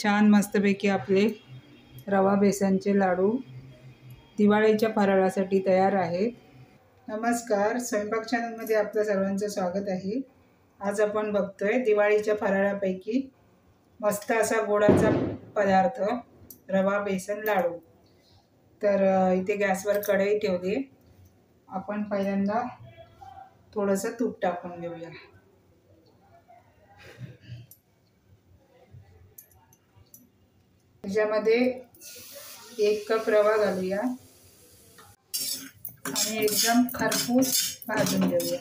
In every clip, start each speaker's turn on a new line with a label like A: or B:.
A: छान मस्तपैकी आपले रवा बेसनचे लाडू दिवाळीच्या फराळासाठी तयार आहेत। नमस्कार, स्वयंपाक चॅनलमध्ये आपल्या सर्वांचं स्वागत आहे। आज आपण बघतोय दिवाळीच्या फराळापैकी मस्त असा गोडाचा पदार्थ रवा बेसन लाडू। तर इथे गॅसवर कढई ठेवली। आपण पहिल्यांदा थोडंसं तूप टाकून घेऊया। त्याच्यामध्ये 1 कप रवा घालूया आणि एकदम खरपूस भाजून घेऊया।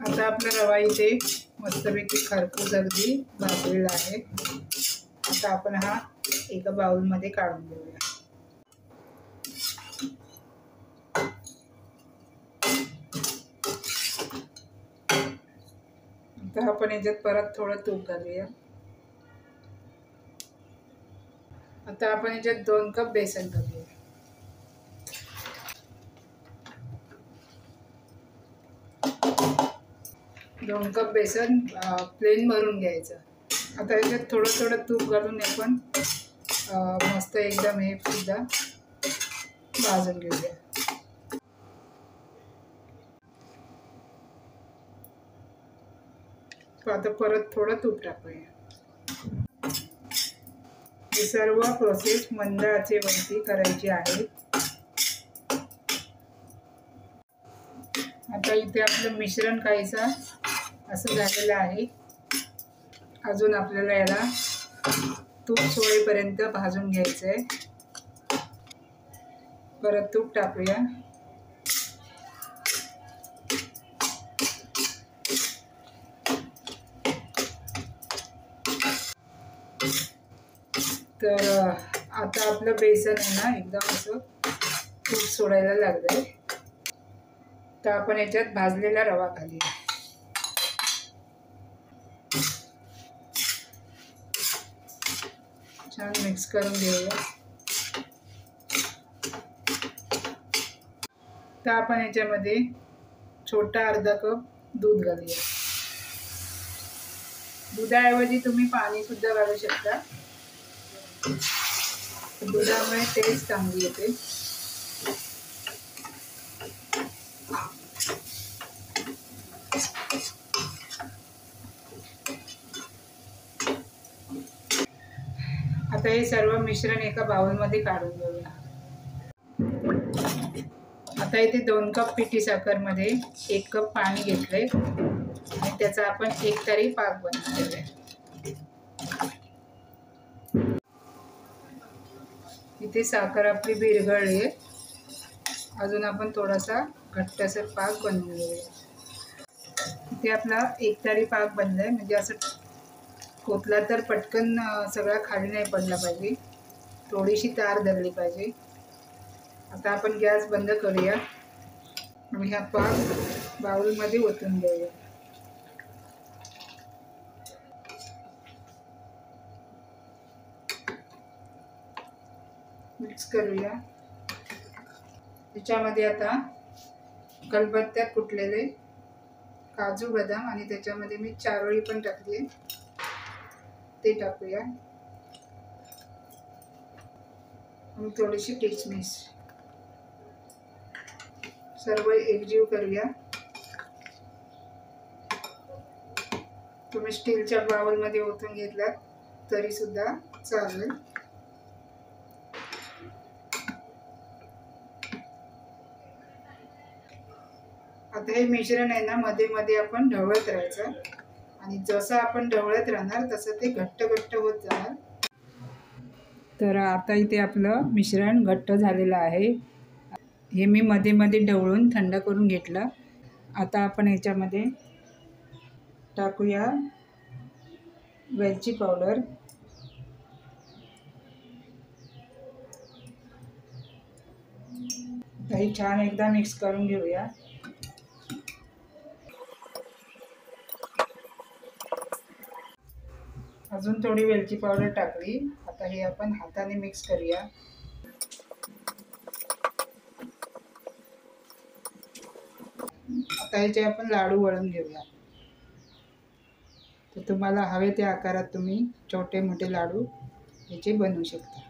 A: आता आपला रवा इथे मस्तपैकी खरपूस अगदी भाजलेला आहे। आता आपण हा एका बाउलमध्ये काढून घेऊया। आता आपण याच्यात परत थोडं तूप घालूया। आता आपण याच्यात 2 कप बेसन घालूया। दोन कप बेसन प्लेन भरून घ्यायचं। आता याच्यात थोडं थोडं तूप घालून आपण मस्त एकदम हे सुद्धा भाजून घेऊया। आता परत थोडं तूप टाकूया। ही सर्व प्रोसेस मंद आचेवरती करायची आहे। आता इथे आपलं मिश्रण काहीसा असं झालेलं आहे। अजून आपल्याला याला तूप सोडेपर्यंत भाजून घ्यायचं आहे। परत तूप टाकूया। तर आता आपलं बेसन आहे ना एकदम असं तूप सोडायला लागलंय। तर आपण याच्यात भाजलेला रवा घालूया। छान मिक्स करून घेऊया। तर आपण याच्यामध्ये छोटा अर्धा कप दूध घालूया। दुधाऐवजी तुम्ही पाणी सुद्धा घालू शकता। दुधामुळे टेस्ट चांगली येते। आता हे सर्व मिश्रण एका बाउलमध्ये काढून घेऊया। आता इथे 2 कप पिठी साखरमध्ये 1 कप पाणी घेतलंय आणि त्याचा आपण एक तारी पाक बनवून घेऊया। इथे साखर आपली विरघळली आहे। अजून आपण थोडासा घट्टसर पाक बनवून घेऊया। इथे आपला एक तारी पाक बनलाय, म्हणजे असं खोतला तर पटकन सगळा खाली नाही पडला पाहिजे, थोडीशी तार धरली पाहिजे। आता आपण गॅस बंद करूया आणि हा पाक बाउलमध्ये ओतून घेऊया। मिक्स करूया। त्याच्यामध्ये आता खलबत्त्यात कुटलेले काजू बदाम आणि त्याच्यामध्ये मी चारोळी पण टाकली आहे, ते टाकूया आणि थोडीशी किशमिश। सर्व एकजीव करूया। तुम्ही स्टीलच्या बाउलमध्ये ओतून घेतलात तरी सुद्धा चालेल। आता हे मिश्रण आहे ना मध्ये मध्ये आपण ढवळत राहायचं आणि जसं आपण ढवळत राहणार तसं ते घट्ट घट्ट होत जाणार। तर आता इथे आपलं मिश्रण घट्ट झालेलं आहे। हे मी मध्ये मध्ये ढवळून थंड करून घेतलं। आता आपण याच्यामध्ये टाकूया वेलची पावडर, हे छान एकदा मिक्स करून घेऊया। अजून थोडी वेलची पावडर टाकली। आता हे आपण हाताने मिक्स करूया। आता याचे आपण लाडू वळून घेऊया। तर तुम्हाला हवे त्या आकारात तुम्ही छोटे मोठे लाडू याचे बनवू शकता।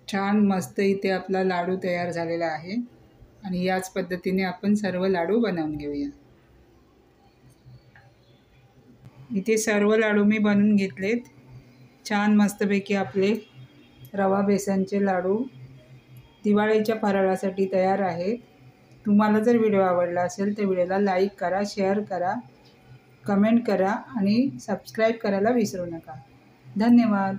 A: छान मस्त इथे आपला लाडू तयार झालेला आहे आणि याच पद्धतीने आपण सर्व लाडू बनवून घेऊया। इथे सर्व लाडू मी बनवून घेतलेत। छान मस्तपैकी आपले रवा बेसनचे लाडू दिवाळीच्या फराळासाठी तयार आहेत। तुम्हाला जर व्हिडिओ आवडला असेल तर व्हिडिओला लाईक करा, शेअर करा, कमेंट करा आणि सबस्क्राईब करायला विसरू नका। धन्यवाद।